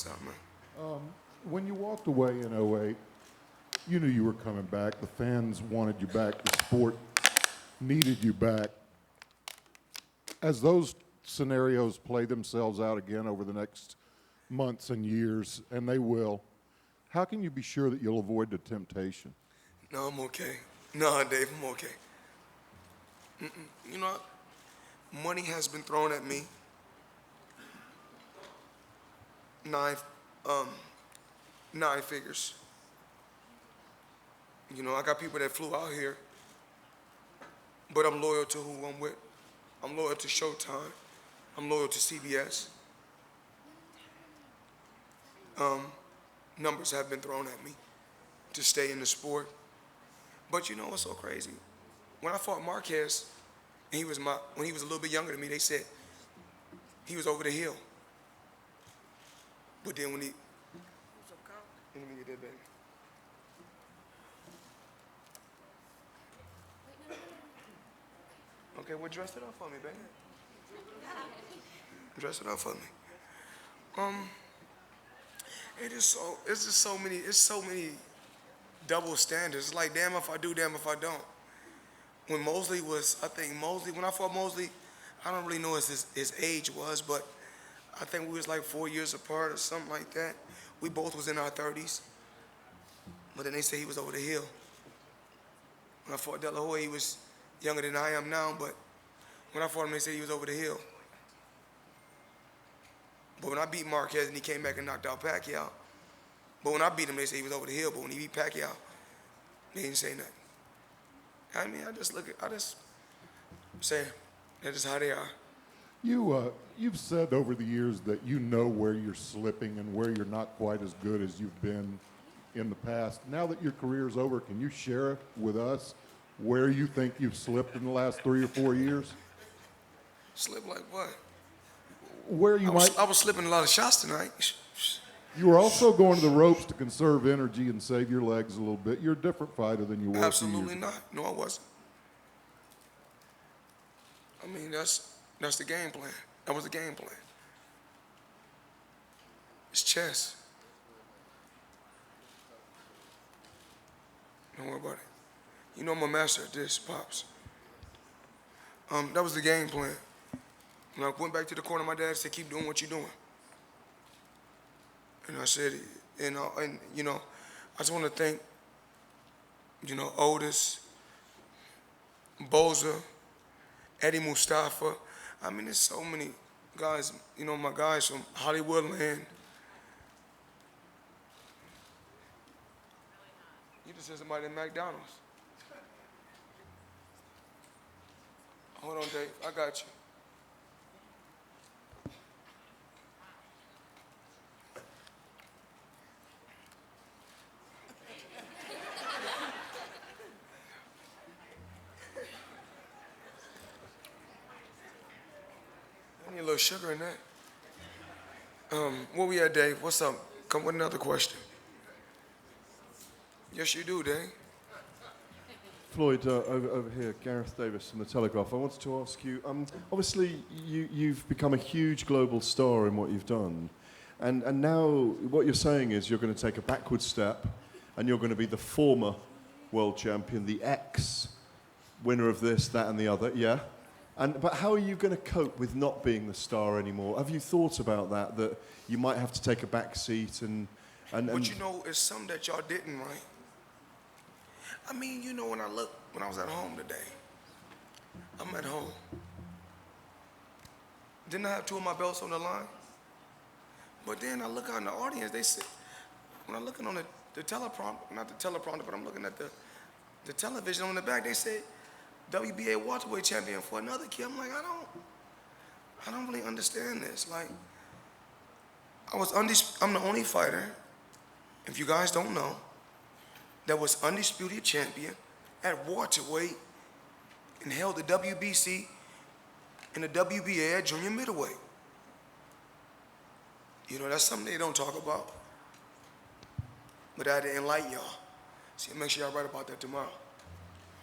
What's up, man? When you walked away in '08, you knew you were coming back. The fans wanted you back. The sport needed you back. As those scenarios play themselves out again over the next months and years, and they will, how can you be sure that you'll avoid the temptation? No, I'm okay. No, Dave, I'm okay. You know what? Money has been thrown at me. Nine, um, 9 figures. You know, I got people that flew out here, but I'm loyal to who I'm with. I'm loyal to Showtime. I'm loyal to CBS. Numbers have been thrown at me to stay in the sport. But you know what's so crazy? When I fought Marquez, and when he was a little bit younger than me, they said he was over the hill. But then when he, what's up, Kyle? Let me get that, baby. Okay, well, dress it up for me, baby. Dress it up for me. It's just so many double standards. It's like, damn if I do, damn if I don't. When when I fought Mosley, I don't really know what his age was, but I think we was like 4 years apart or something like that. We both was in our 30s. But then they say he was over the hill. When I fought De La Hoya, he was younger than I am now, but when I fought him, they said he was over the hill. But when I beat Marquez and he came back and knocked out Pacquiao, but when I beat him, they said he was over the hill, but when he beat Pacquiao, they didn't say nothing. I mean, I just say, that's just how they are. You've said over the years that you know where you're slipping and where you're not quite as good as you've been in the past. Now that your career's over, can you share with us where you think you've slipped in the last 3 or 4 years? Slip like what? Where you might. I was slipping a lot of shots tonight. You were also going to the ropes to conserve energy and save your legs a little bit. You're a different fighter than you were. Absolutely not. No, I wasn't. I mean, that's the game plan. That was the game plan. It's chess. Don't worry about it. You know I'm a master at this, Pops. That was the game plan. When I went back to the corner, my dad said, keep doing what you're doing. And I said, and you know, I just want to thank, you know, Otis, Boza, Eddie Mustafa. I mean, there's so many guys, you know, my guys from Hollywoodland. You just said somebody at McDonald's. Hold on, Dave. I got you. I need a little sugar in that. Where we at, Dave? What's up? Come with another question. Yes, you do, Dave. Floyd, over here, Gareth Davis from The Telegraph. I wanted to ask you, obviously you've become a huge global star in what you've done, and now what you're saying is you're going to take a backward step and you're going to be the former world champion, the ex-winner of this, that and the other, yeah? But how are you going to cope with not being the star anymore? Have you thought about that you might have to take a back seat and But you know, it's something that y'all didn't, right? I mean, you know, when I was at home today, I'm at home. Didn't I have 2 of my belts on the line? But then I look out in the audience, they said, when I'm looking on the teleprompter, not the teleprompter, but I'm looking at the television on the back, they said, WBA welterweight champion for another kid. I'm like, I don't really understand this. Like, I'm the only fighter, if you guys don't know, that was undisputed champion at welterweight and held the WBC and the WBA at junior middleweight. You know, that's something they don't talk about. But I had to enlighten y'all. So make sure y'all write about that tomorrow.